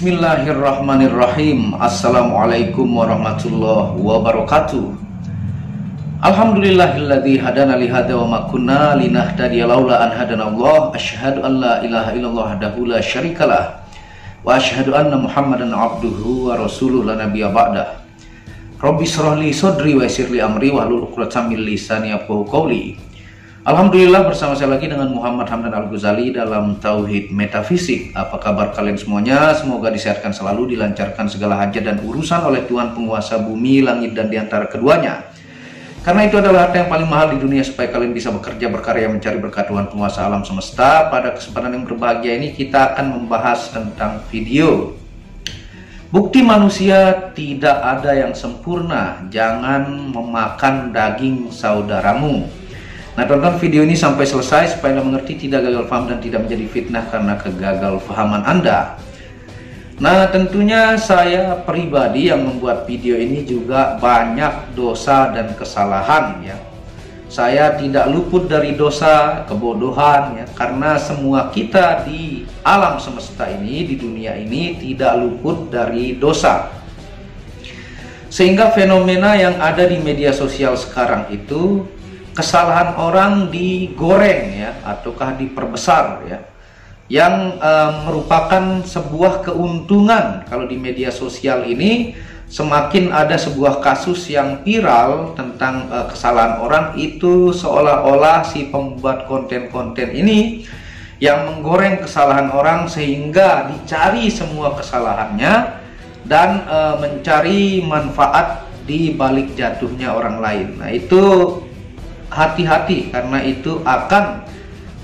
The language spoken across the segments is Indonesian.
Bismillahirrahmanirrahim. Assalamualaikum warahmatullahi wabarakatuh. Alhamdulillahilladzi hadana li hadza wa ma kunna linahtadiya laula an hadanallah. Asyhadu an la ilaha illallah wahdahu la syarikalah wa asyhadu anna Muhammadan abduhu wa rasuluhu la nabiyya ba'dah. Rabbi shrah li sadri wa yassir li amri wahlul 'uqdatam min lisani yafqahu qawli. Alhamdulillah, bersama saya lagi dengan Muhammad Hamdan Al-Ghazali dalam Tauhid Metafisik. Apa kabar kalian semuanya? Semoga disehatkan selalu, dilancarkan segala hajat dan urusan oleh Tuhan penguasa bumi, langit, dan diantara keduanya. Karena itu adalah harta yang paling mahal di dunia, supaya kalian bisa bekerja, berkarya, mencari berkat Tuhan penguasa alam semesta. Pada kesempatan yang berbahagia ini kita akan membahas tentang video. Bukti manusia tidak ada yang sempurna. Jangan memakan daging saudaramu. Nah, tonton video ini sampai selesai supaya Anda mengerti, tidak gagal paham dan tidak menjadi fitnah karena kegagalpahaman Anda. Nah, tentunya saya pribadi yang membuat video ini juga banyak dosa dan kesalahan ya. Saya tidak luput dari dosa, kebodohan ya, karena semua kita di alam semesta ini, di dunia ini tidak luput dari dosa. Sehingga fenomena yang ada di media sosial sekarang itu, kesalahan orang digoreng ya, ataukah diperbesar ya, yang merupakan sebuah keuntungan. Kalau di media sosial ini semakin ada sebuah kasus yang viral tentang kesalahan orang, itu seolah-olah si pembuat konten-konten ini yang menggoreng kesalahan orang sehingga dicari semua kesalahannya dan mencari manfaat di balik jatuhnya orang lain. Nah, itu hati-hati, karena itu akan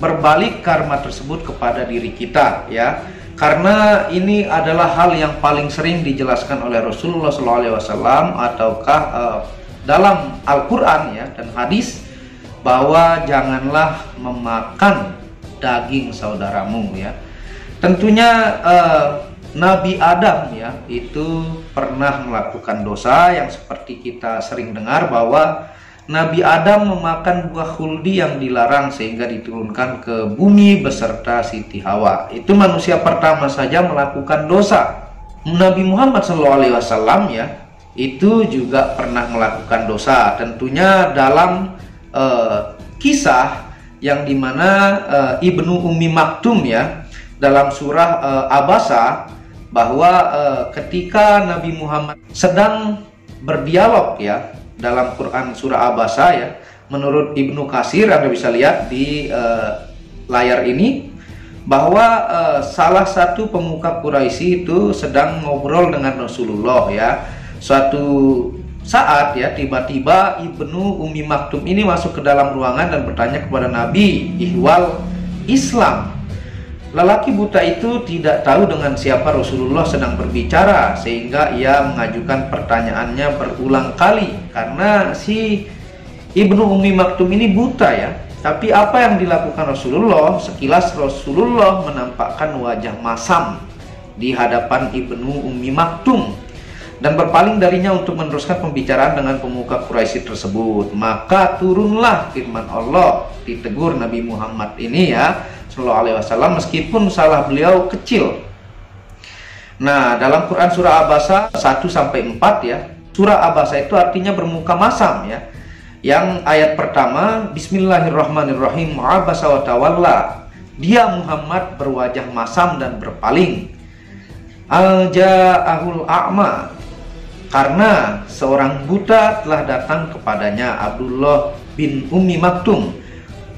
berbalik karma tersebut kepada diri kita ya. Karena ini adalah hal yang paling sering dijelaskan oleh Rasulullah SAW ataukah dalam Al-Quran ya dan hadis, bahwa janganlah memakan daging saudaramu ya. Tentunya Nabi Adam ya itu pernah melakukan dosa yang seperti kita sering dengar, bahwa Nabi Adam memakan buah khuldi yang dilarang sehingga diturunkan ke bumi beserta Siti Hawa. Itu manusia pertama saja melakukan dosa. Nabi Muhammad SAW ya itu juga pernah melakukan dosa. Tentunya dalam kisah yang dimana Ibnu Ummi Maktum ya dalam surah Abasa, bahwa ketika Nabi Muhammad sedang berdialog ya dalam Quran surah Abasa ya, menurut Ibnu Katsir, Anda bisa lihat di layar ini, bahwa salah satu pemuka Quraisy itu sedang ngobrol dengan Rasulullah ya. Suatu saat ya, tiba-tiba Ibnu Ummi Maktum ini masuk ke dalam ruangan dan bertanya kepada Nabi ihwal Islam. Lelaki buta itu tidak tahu dengan siapa Rasulullah sedang berbicara, sehingga ia mengajukan pertanyaannya berulang kali, karena si Ibnu Ummi Maktum ini buta ya. Tapi apa yang dilakukan Rasulullah? Sekilas Rasulullah menampakkan wajah masam di hadapan Ibnu Ummi Maktum dan berpaling darinya untuk meneruskan pembicaraan dengan pemuka Quraisy tersebut. Maka turunlah firman Allah, ditegur Nabi Muhammad ini ya Sallallahu Alaihi Wasallam, meskipun salah beliau kecil. Nah, dalam Quran surah Abasa 1-4 ya, surah Abasa itu artinya bermuka masam ya. Yang ayat pertama, Bismillahirrahmanirrahim, Abasa wa tawalla, dia Muhammad berwajah masam dan berpaling. Al-ja'ahul a'ma, karena seorang buta telah datang kepadanya, Abdullah bin Ummi Maktum.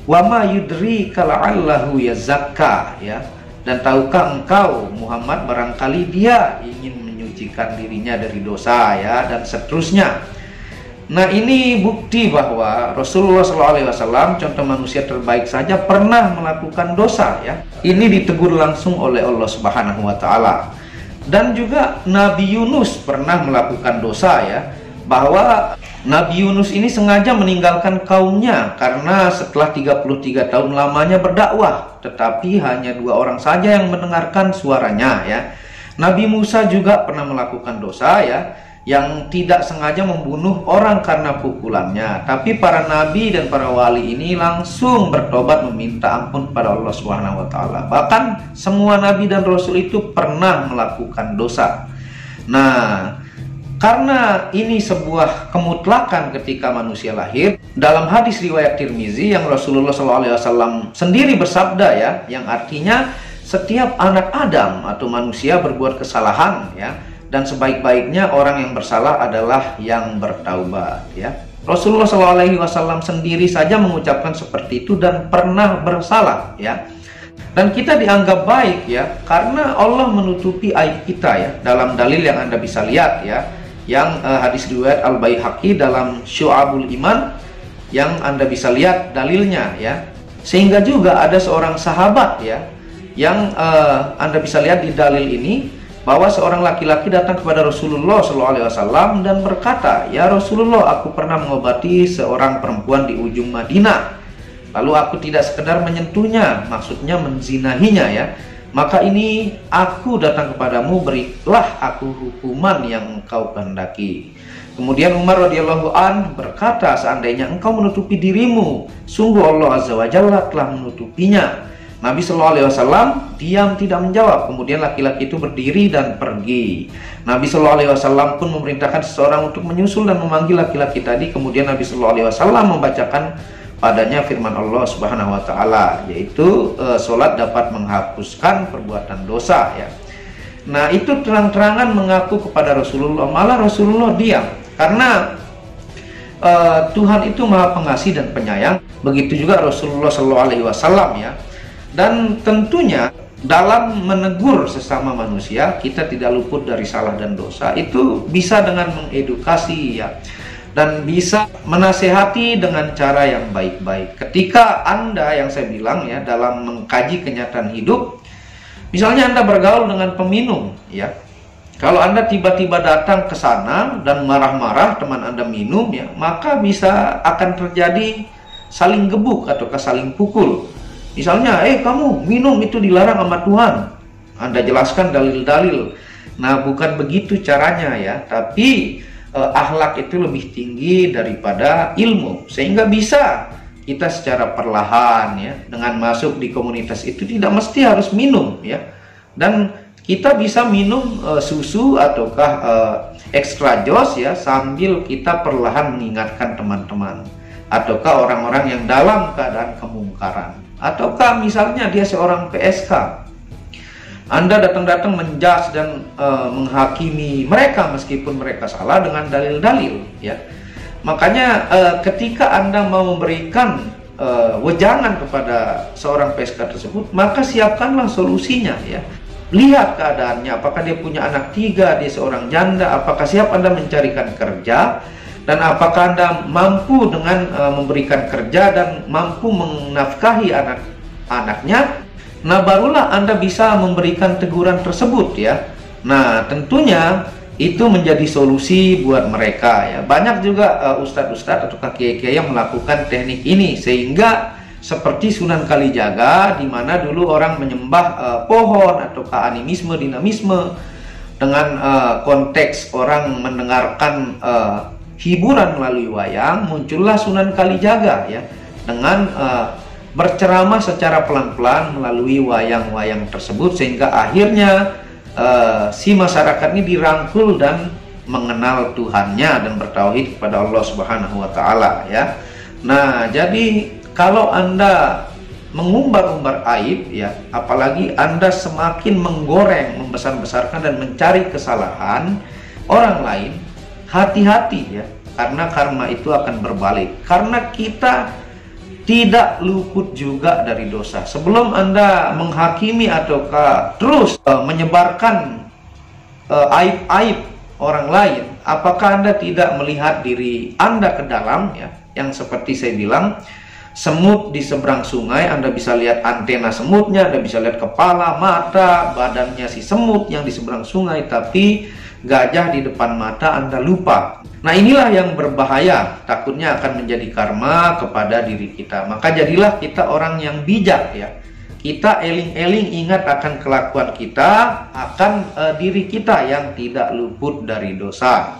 Wama yudri kala'allahu yazakka ya, dan tahukah engkau Muhammad barangkali dia ingin menyucikan dirinya dari dosa ya, dan seterusnya. Nah, ini bukti bahwa Rasulullah SAW, contoh manusia terbaik saja, pernah melakukan dosa ya. Ini ditegur langsung oleh Allah Subhanahu wa Ta'ala. Dan juga Nabi Yunus pernah melakukan dosa ya, bahwa Nabi Yunus ini sengaja meninggalkan kaumnya karena setelah 33 tahun lamanya berdakwah, tetapi hanya 2 orang saja yang mendengarkan suaranya ya. Nabi Musa juga pernah melakukan dosa ya, yang tidak sengaja membunuh orang karena pukulannya. Tapi para nabi dan para wali ini langsung bertobat meminta ampun kepada Allah Subhanahu wa taala. Bahkan semua nabi dan rasul itu pernah melakukan dosa. Nah, karena ini sebuah kemutlakan ketika manusia lahir, dalam hadis riwayat Tirmizi yang Rasulullah SAW sendiri bersabda ya, yang artinya setiap anak Adam atau manusia berbuat kesalahan ya, dan sebaik-baiknya orang yang bersalah adalah yang bertaubat ya. Rasulullah SAW sendiri saja mengucapkan seperti itu dan pernah bersalah ya. Dan kita dianggap baik ya, karena Allah menutupi aib kita ya, dalam dalil yang Anda bisa lihat ya, yang hadis riwayat Al-Baihaqi dalam Syu'abul Iman, yang Anda bisa lihat dalilnya ya. Sehingga juga ada seorang sahabat ya, yang Anda bisa lihat di dalil ini, bahwa seorang laki-laki datang kepada Rasulullah SAW dan berkata, "Ya Rasulullah, aku pernah mengobati seorang perempuan di ujung Madinah. Lalu aku tidak sekedar menyentuhnya," maksudnya menzinahinya ya. "Maka ini aku datang kepadamu, berilah aku hukuman yang engkau kehendaki." Kemudian Umar radhiyallahu an berkata, "Seandainya engkau menutupi dirimu, sungguh Allah Azza wa Jalla telah menutupinya." Nabi SAW diam, tidak menjawab. Kemudian laki-laki itu berdiri dan pergi. Nabi SAW pun memerintahkan seseorang untuk menyusul dan memanggil laki-laki tadi. Kemudian Nabi SAW membacakan padanya firman Allah Subhanahu wa taala, yaitu sholat dapat menghapuskan perbuatan dosa ya. Nah, itu terang-terangan mengaku kepada Rasulullah, malah Rasulullah diam karena Tuhan itu Maha Pengasih dan Penyayang. Begitu juga Rasulullah SAW ya. Dan tentunya dalam menegur sesama manusia, kita tidak luput dari salah dan dosa. Itu bisa dengan mengedukasi ya, dan bisa menasehati dengan cara yang baik-baik. Ketika Anda, yang saya bilang ya, dalam mengkaji kenyataan hidup, misalnya Anda bergaul dengan peminum ya, kalau Anda tiba-tiba datang ke sana dan marah-marah teman Anda minum ya, maka bisa akan terjadi saling gebuk atau saling pukul. Misalnya, kamu minum itu dilarang sama Tuhan. Anda jelaskan dalil-dalil. Nah, bukan begitu caranya ya. Tapi akhlak itu lebih tinggi daripada ilmu. Sehingga bisa kita secara perlahan ya, dengan masuk di komunitas itu tidak mesti harus minum ya. Dan kita bisa minum susu ataukah extra jos ya, sambil kita perlahan mengingatkan teman-teman. Ataukah orang-orang yang dalam keadaan kemungkaran. Ataukah misalnya dia seorang PSK, Anda datang-datang menjudge dan menghakimi mereka meskipun mereka salah dengan dalil-dalil ya. Makanya ketika Anda mau memberikan wejangan kepada seorang PSK tersebut, maka siapkanlah solusinya ya. Lihat keadaannya, apakah dia punya anak 3, dia seorang janda, apakah siap Anda mencarikan kerja, dan apakah Anda mampu dengan memberikan kerja dan mampu menafkahi anak-anaknya. Nah, barulah Anda bisa memberikan teguran tersebut ya. Nah, tentunya itu menjadi solusi buat mereka ya. Banyak juga ustadz-ustadz atau kiai-kiai yang melakukan teknik ini, sehingga seperti Sunan Kalijaga, di mana dulu orang menyembah pohon atau animisme, dinamisme, dengan konteks orang mendengarkan hiburan melalui wayang, muncullah Sunan Kalijaga ya, dengan berceramah secara pelan-pelan melalui wayang-wayang tersebut, sehingga akhirnya si masyarakat ini dirangkul dan mengenal Tuhannya dan bertauhid kepada Allah Subhanahu wa taala ya. Nah, jadi kalau Anda mengumbar-umbar aib ya, apalagi Anda semakin menggoreng, membesar-besarkan dan mencari kesalahan orang lain, hati-hati ya, karena karma itu akan berbalik. Karena kita tidak luput juga dari dosa. Sebelum Anda menghakimi ataukah terus menyebarkan aib-aib orang lain, apakah Anda tidak melihat diri Anda ke dalam ya? Yang seperti saya bilang, semut di seberang sungai, Anda bisa lihat antena semutnya, Anda bisa lihat kepala, mata, badannya si semut yang di seberang sungai, tapi gajah di depan mata Anda lupa. Nah, inilah yang berbahaya, takutnya akan menjadi karma kepada diri kita. Maka jadilah kita orang yang bijak ya. kita eling-eling ingat akan kelakuan kita, akan diri kita yang tidak luput dari dosa.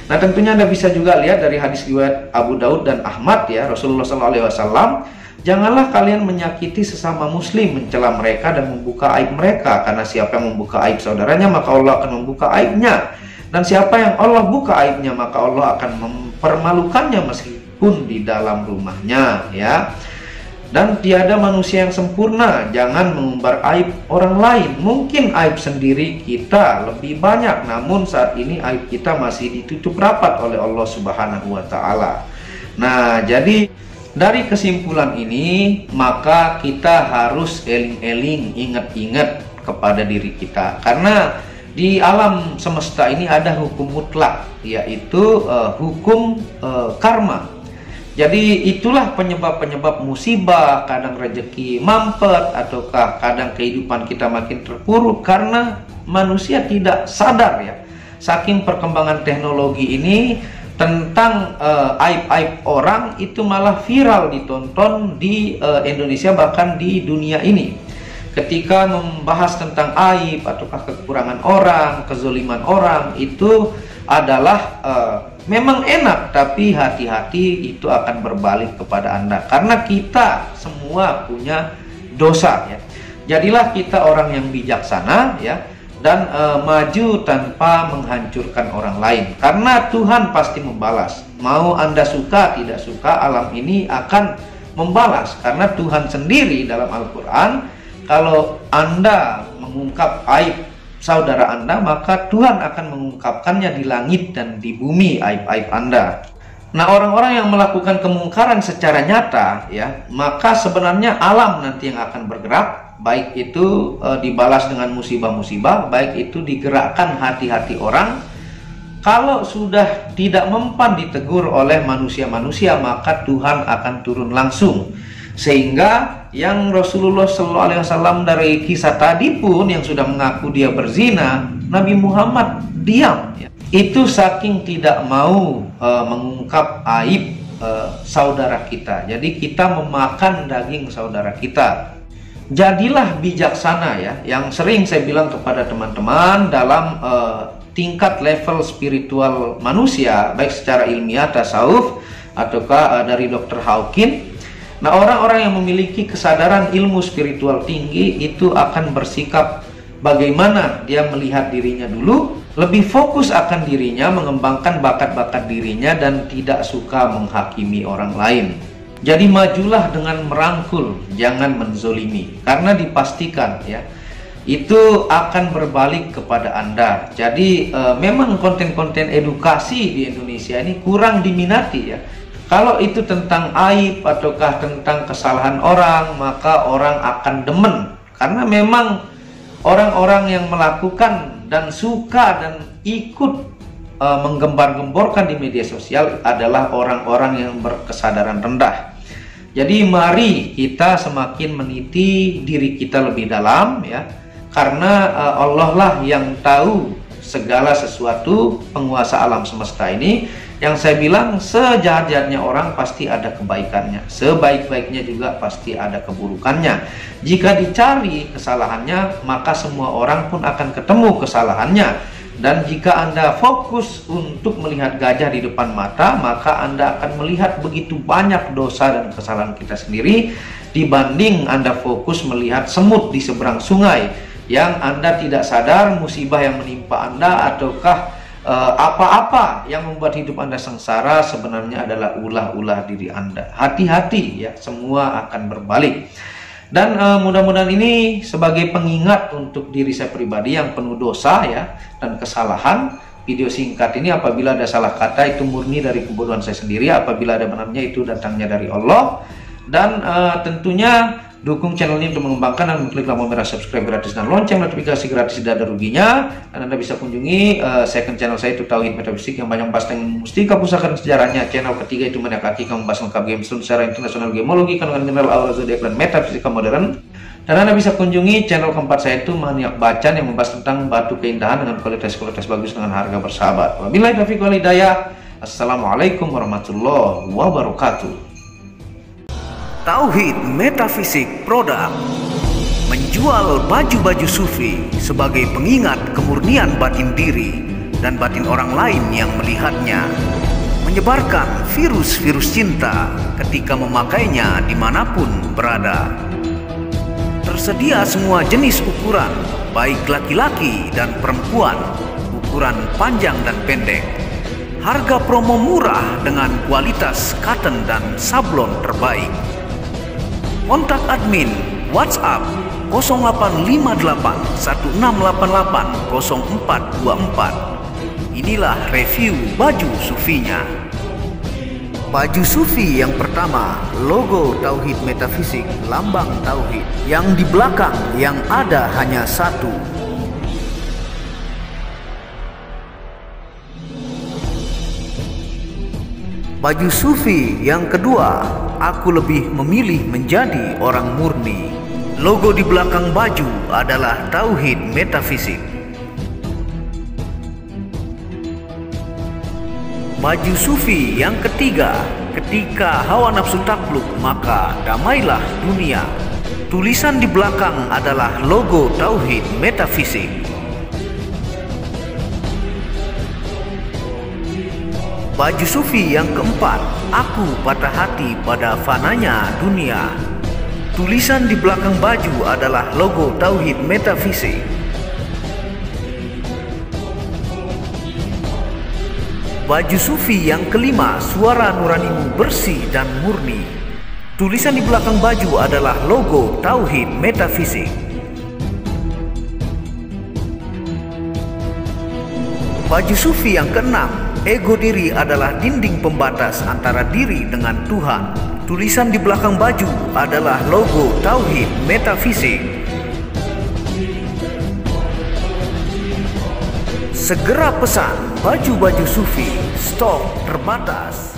Nah, tentunya Anda bisa juga lihat dari hadis riwayat Abu Daud dan Ahmad ya, Rasulullah SAW, janganlah kalian menyakiti sesama muslim, mencela mereka dan membuka aib mereka, karena siapa yang membuka aib saudaranya maka Allah akan membuka aibnya, dan siapa yang Allah buka aibnya maka Allah akan mempermalukannya meskipun di dalam rumahnya ya. Dan tiada manusia yang sempurna, jangan mengumbar aib orang lain. Mungkin aib sendiri kita lebih banyak, namun saat ini aib kita masih ditutup rapat oleh Allah Subhanahu wa Ta'ala. Nah, jadi dari kesimpulan ini, maka kita harus eling-eling, ingat-ingat kepada diri kita. Karena di alam semesta ini ada hukum mutlak, yaitu hukum karma. Jadi itulah penyebab-penyebab musibah, kadang rezeki mampet, ataukah kadang kehidupan kita makin terpuruk karena manusia tidak sadar ya. Saking perkembangan teknologi ini, tentang aib-aib orang itu malah viral ditonton di Indonesia, bahkan di dunia ini. Ketika membahas tentang aib ataukah kekurangan orang, kezaliman orang, itu adalah memang enak, tapi hati-hati itu akan berbalik kepada Anda, karena kita semua punya dosa ya. Jadilah kita orang yang bijaksana ya, dan maju tanpa menghancurkan orang lain, karena Tuhan pasti membalas. Mau Anda suka tidak suka, alam ini akan membalas, karena Tuhan sendiri dalam Al-Quran, kalau Anda mengungkap aib saudara Anda, maka Tuhan akan mengungkapkannya di langit dan di bumi aib-aib Anda. Nah, orang-orang yang melakukan kemungkaran secara nyata ya, maka sebenarnya alam nanti yang akan bergerak, baik itu dibalas dengan musibah-musibah, baik itu digerakkan hati-hati orang. Kalau sudah tidak mempan ditegur oleh manusia-manusia, maka Tuhan akan turun langsung. Sehingga yang Rasulullah SAW dari kisah tadi pun, yang sudah mengaku dia berzina, Nabi Muhammad diam ya. Itu saking tidak mau mengungkap aib saudara kita. Jadi kita memakan daging saudara kita. Jadilah bijaksana ya, yang sering saya bilang kepada teman-teman dalam tingkat level spiritual manusia, baik secara ilmiah, tasawuf, ataukah dari Dr. Hawkins. Nah, orang-orang yang memiliki kesadaran ilmu spiritual tinggi itu akan bersikap bagaimana dia melihat dirinya dulu, lebih fokus akan dirinya, mengembangkan bakat-bakat dirinya, dan tidak suka menghakimi orang lain. Jadi majulah dengan merangkul, jangan menzolimi, karena dipastikan ya, itu akan berbalik kepada Anda. Jadi memang konten-konten edukasi di Indonesia ini kurang diminati ya. Kalau itu tentang aib ataukah tentang kesalahan orang, maka orang akan demen. Karena memang orang-orang yang melakukan dan suka dan ikut menggembar-gemborkan di media sosial adalah orang-orang yang berkesadaran rendah. Jadi mari kita semakin meniti diri kita lebih dalam ya. Karena Allah lah yang tahu segala sesuatu, penguasa alam semesta ini. Yang saya bilang, sejahat-jahatnya orang pasti ada kebaikannya, sebaik-baiknya juga pasti ada keburukannya. Jika dicari kesalahannya, maka semua orang pun akan ketemu kesalahannya. Dan jika Anda fokus untuk melihat gajah di depan mata, maka Anda akan melihat begitu banyak dosa dan kesalahan kita sendiri, dibanding Anda fokus melihat semut di seberang sungai, yang Anda tidak sadar musibah yang menimpa Anda, ataukah apa-apa yang membuat hidup Anda sengsara sebenarnya adalah ulah-ulah diri Anda. Hati-hati ya, semua akan berbalik. Dan mudah-mudahan ini sebagai pengingat untuk diri saya pribadi yang penuh dosa ya dan kesalahan. Video singkat ini apabila ada salah kata itu murni dari kebodohan saya sendiri, apabila ada benarnya itu datangnya dari Allah. Dan tentunya dukung channel ini untuk mengembangkan dan klik tombol merah subscribe gratis dan lonceng notifikasi gratis, tidak ada ruginya. Dan Anda bisa kunjungi second channel saya, itu Tauhid Metafisik, yang banyak membahas tentang mustika, pusaka, dan sejarahnya. Channel ketiga itu Maniak Kaki, yang membahas lengkap game secara internasional, gemologi, kandungan mineral, aura zodiak, dan metafisika modern. Dan Anda bisa kunjungi channel keempat saya itu Maniak Bacan, yang membahas tentang batu keindahan dengan kualitas bagus dengan harga bersahabat. Wabillahi taufiq wal hidayah. Assalamualaikum warahmatullahi wabarakatuh. Tauhid Metafisik Produk. Menjual baju-baju sufi sebagai pengingat kemurnian batin diri dan batin orang lain yang melihatnya. Menyebarkan virus-virus cinta ketika memakainya dimanapun berada. Tersedia semua jenis ukuran, baik laki-laki dan perempuan, ukuran panjang dan pendek. Harga promo murah dengan kualitas cotton dan sablon terbaik. Kontak admin WhatsApp 0858 1688 0424. Inilah review baju sufinya. Baju sufi yang pertama, logo Tauhid Metafisik, lambang Tauhid. Yang di belakang yang ada hanya satu. Baju sufi yang kedua, aku lebih memilih menjadi orang murni. Logo di belakang baju adalah Tauhid Metafisik. Baju sufi yang ketiga, ketika hawa nafsu takluk maka damailah dunia. Tulisan di belakang adalah logo Tauhid Metafisik. Baju sufi yang keempat, aku patah hati pada fananya dunia. Tulisan di belakang baju adalah logo Tauhid Metafisik. Baju sufi yang kelima, suara nuranimu bersih dan murni. Tulisan di belakang baju adalah logo Tauhid Metafisik. Baju sufi yang keenam, ego diri adalah dinding pembatas antara diri dengan Tuhan. Tulisan di belakang baju adalah logo Tauhid Metafisik. Segera pesan baju-baju sufi, stok terbatas.